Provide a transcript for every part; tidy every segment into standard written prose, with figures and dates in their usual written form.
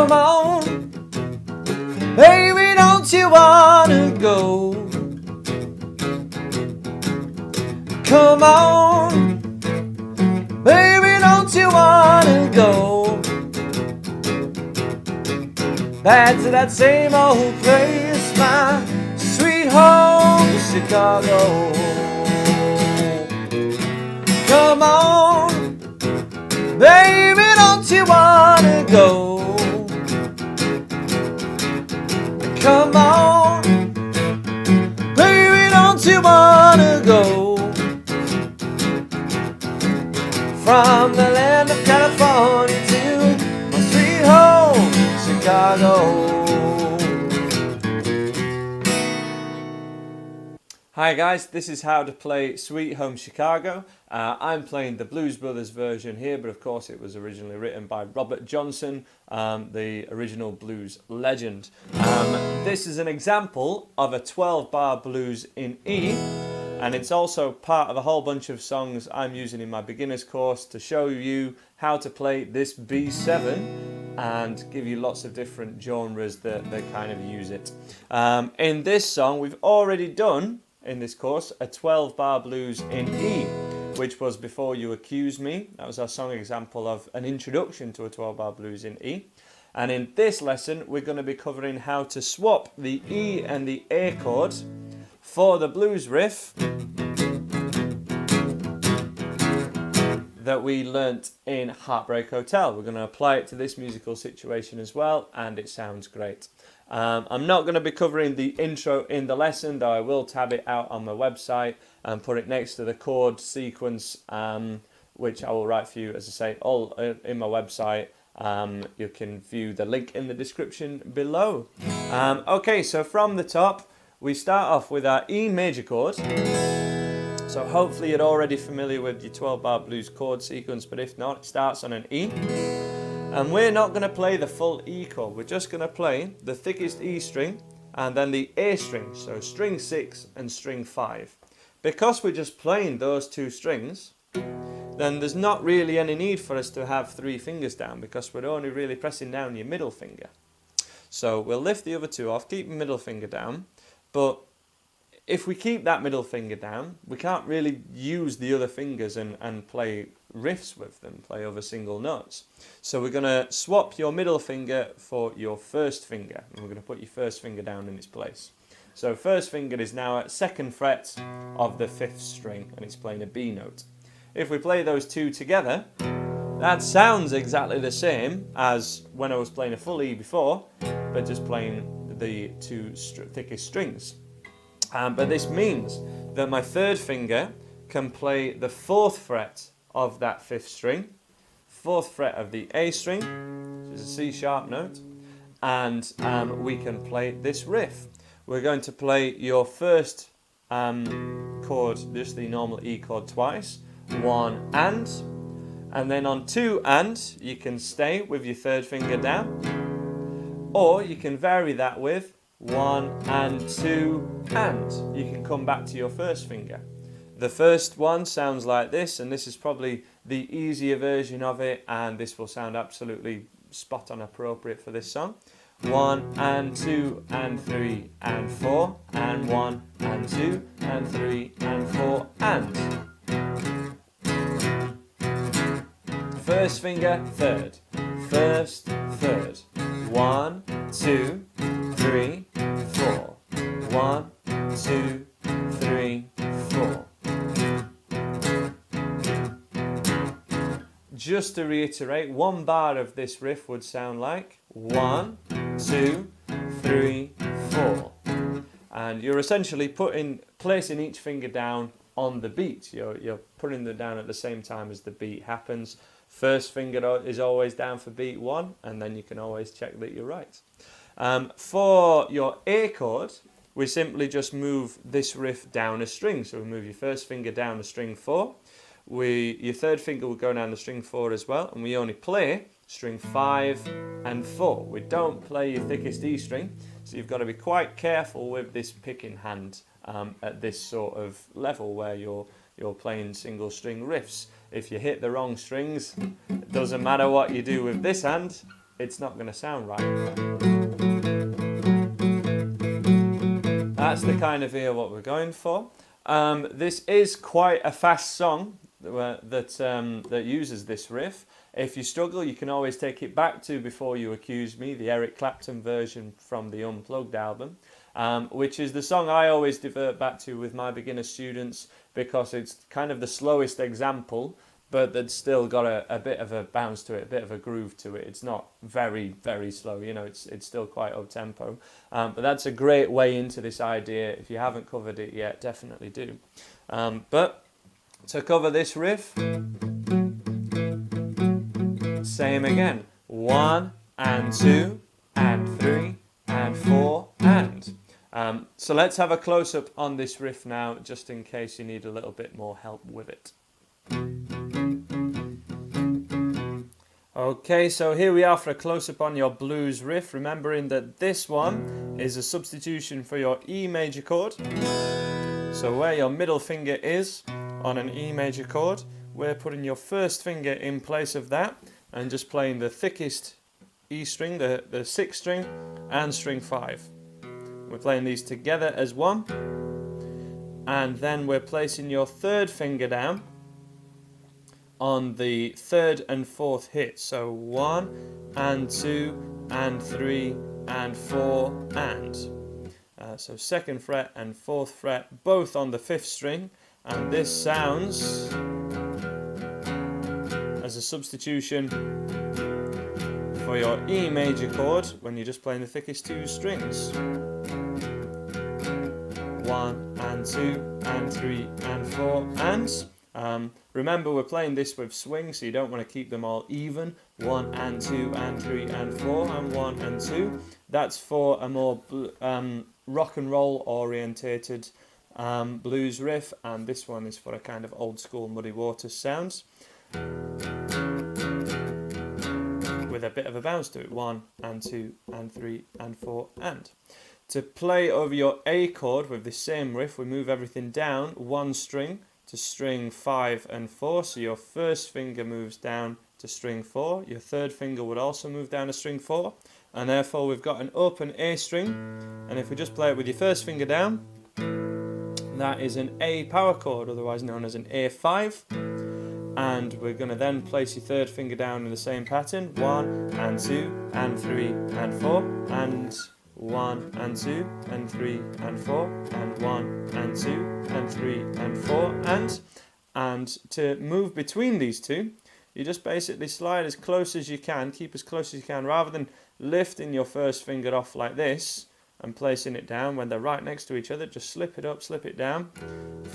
Come on, baby, don't you wanna go? Come on, baby, don't you wanna go back to that same old place, my sweet home, Chicago? Come on, baby, don't you wanna go? Come on, baby, don't you wanna go? From the land of California to my sweet home, Chicago. Hi guys, this is how to play Sweet Home Chicago. I'm playing the Blues Brothers version here, but of course it was originally written by Robert Johnson, the original blues legend. This is an example of a 12-bar blues in E, and it's also part of a whole bunch of songs I'm using in my beginner's course to show you how to play this B7 and give you lots of different genres that kind of use it. In this song, we've already done in this course a 12-bar blues in E, which was Before You Accuse Me. That was our song example of an introduction to a 12-bar blues in E. And in this lesson we're going to be covering how to swap the E and the A chord for the blues riff that we learnt in Heartbreak Hotel. We're going to apply it to this musical situation as well, and it sounds great. I'm not going to be covering the intro in the lesson, though I will tab it out on my website and put it next to the chord sequence, which I will write for you, as I say, all in my website. You can view the link in the description below. Okay, so from the top, we start off with our E major chord. So hopefully you're already familiar with your 12-bar blues chord sequence, but if not, it starts on an E. And we're not going to play the full E chord, we're just going to play the thickest E string and then the A string, so string 6 and string 5. Because we're just playing those two strings, then there's not really any need for us to have 3 fingers down, because we're only really pressing down your middle finger. So we'll lift the other two off, keep the middle finger down, but if we keep that middle finger down, we can't really use the other fingers and play riffs with them, play over single notes. So we're going to swap your middle finger for your first finger, and we're going to put your first finger down in its place. So first finger is now at 2nd fret of the 5th string, and it's playing a B note. If we play those two together, that sounds exactly the same as when I was playing a full E before, but just playing the two thickest strings. But this means that my third finger can play the 4th fret of that 5th string, 4th fret of the A string, which is a C sharp note, and we can play this riff. We're going to play your first chord, just the normal E chord twice, 1 and then on 2 and, you can stay with your third finger down, or you can vary that with 1 and 2 and. You can come back to your first finger. The first one sounds like this, and this is probably the easier version of it, and this will sound absolutely spot on appropriate for this song. 1 and 2 and 3 and 4 and 1 and 2 and 3 and 4 and. First finger, third. First, third. 1, 2, 3, 4. 1, 2, 3, 4. Just to reiterate, 1 bar of this riff would sound like 1, 2, 3, 4. And you're essentially placing each finger down on the beat. You're putting them down at the same time as the beat happens. First finger is always down for beat 1, and then you can always check that you're right. For your A chord, we simply just move this riff down a string. So we move your first finger down to string 4. Your third finger will go down to string 4 as well, and we only play string 5 and 4. We don't play your thickest E string, so you've got to be quite careful with this picking hand at this sort of level where you're playing single string riffs. If you hit the wrong strings, it doesn't matter what you do with this hand, it's not going to sound right. That's the kind of ear what we're going for. This is quite a fast song that uses this riff. If you struggle, you can always take it back to Before You Accuse Me, the Eric Clapton version from the Unplugged album, which is the song I always divert back to with my beginner students because it's kind of the slowest example, but that's still got a bit of a bounce to it, a bit of a groove to it. It's not very, very slow, you know, it's still quite up-tempo. But that's a great way into this idea. If you haven't covered it yet, definitely do. But to cover this riff, same again. 1 and 2 and 3 and 4 and. So let's have a close-up on this riff now, just in case you need a little bit more help with it. Okay, so here we are for a close-up on your blues riff, remembering that this one is a substitution for your E major chord. So where your middle finger is on an E major chord, we're putting your first finger in place of that and just playing the thickest E string, the 6th string, and string 5. We're playing these together as one, and then we're placing your third finger down on the 3rd and 4th hit. So 1 and 2 and 3 and 4 and. So 2nd fret and 4th fret, both on the 5th string, and this sounds as a substitution for your E major chord when you're just playing the thickest 2 strings. 1 and 2 and 3 and 4 and. Remember, we're playing this with swing, so you don't want to keep them all even. 1 and 2 and 3 and 4 and 1 and 2. That's for a more rock and roll orientated blues riff, and this one is for a kind of old school Muddy Waters sounds with a bit of a bounce to it. 1 and 2 and 3 and 4 and. To play over your A chord with the same riff, we move everything down 1 string to string 5 and 4, so your first finger moves down to string 4, your third finger would also move down to string 4, and therefore we've got an open A string, and if we just play it with your first finger down, that is an A power chord, otherwise known as an A5, and we're going to then place your third finger down in the same pattern, 1 and 2 and 3 and 4, and 1 and 2 and 3 and 4 and 1 and 2 and 3 and 4 and to move between these two, you just basically slide as close as you can, keep as close as you can, rather than lifting your first finger off like this and placing it down when they're right next to each other. Just slip it up, slip it down.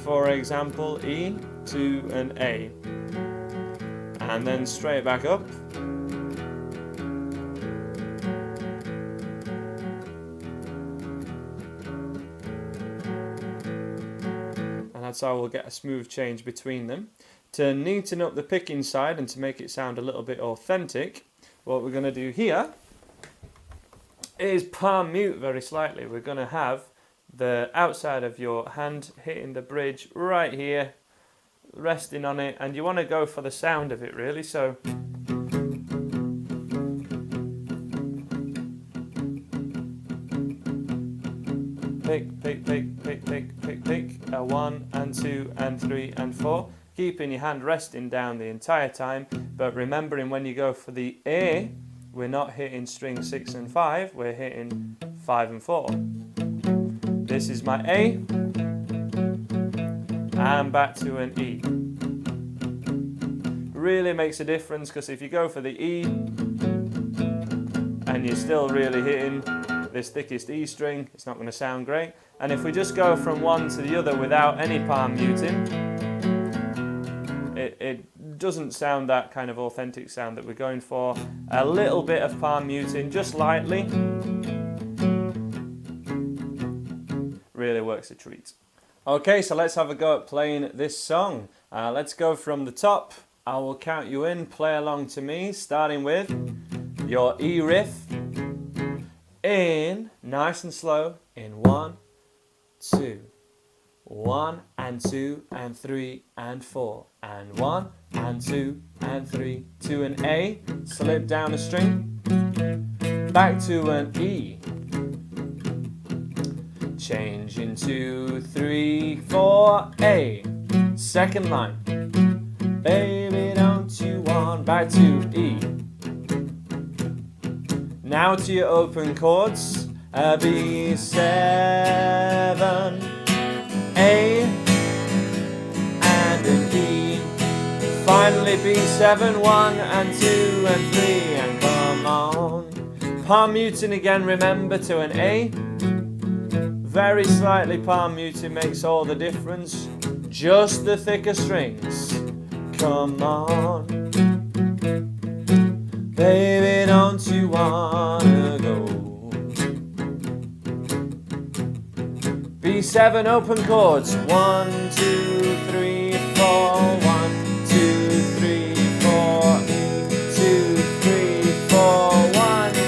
For example, E to an A, and then straight back up. That's how we'll get a smooth change between them. To neaten up the picking side and to make it sound a little bit authentic, what we're going to do here is palm mute very slightly. We're going to have the outside of your hand hitting the bridge right here, resting on it, and you want to go for the sound of it really. So pick, pick, pick, pick, pick, pick, pick, 1 and 2 and 3 and 4, keeping your hand resting down the entire time, but remembering when you go for the A, we're not hitting string 6 and 5, we're hitting 5 and 4. This is my A, and back to an E. Really makes a difference, because if you go for the E, and you're still really hitting this thickest E string, it's not going to sound great. And if we just go from one to the other without any palm muting, it doesn't sound that kind of authentic sound that we're going for. A little bit of palm muting, just lightly, really works a treat. Okay, so let's have a go at playing this song. Let's go from the top. I will count you in, play along to me, starting with your E riff. In, nice and slow, in 1, 2, 1 and 2 and 3 and 4, and 1 and 2 and 3 to an A, slip down a string, back to an E. Change into 3, 4, A. Second line. Baby, don't you want, back to E. Now to your open chords. B7, A, and an E. Finally B7, 1 and 2 and 3, and come on. Palm muting again, remember, to an A. Very slightly palm muting makes all the difference. Just the thicker strings. Come on. Baby, don't you wanna go? B7 open chords. 1, 2, 3, 4. 1, 2, 3, 4. 2, 3, 4. 1, 2,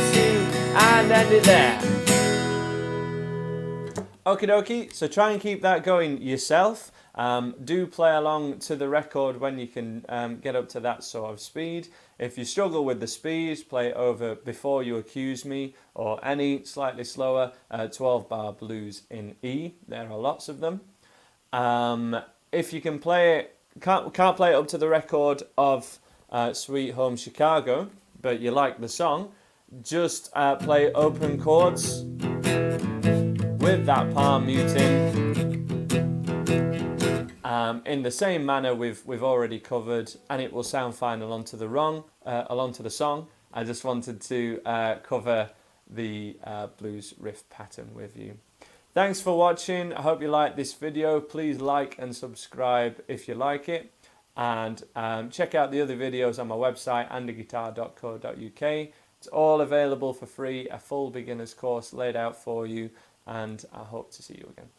and end it there. Okie dokie, so try and keep that going yourself. Do play along to the record when you can get up to that sort of speed. If you struggle with the speed, play over Before You Accuse Me or any slightly slower 12-bar blues in E. There are lots of them. If you can play it, can't play it up to the record of Sweet Home Chicago, but you like the song, just play open chords with that palm muting in the same manner we've already covered, and it will sound fine along to the song. I just wanted to cover the blues riff pattern with you. Thanks for watching. I hope you liked this video. Please like and subscribe if you like it, and check out the other videos on my website, andyguitar.co.uk. It's all available for free, a full beginner's course laid out for you, and I hope to see you again.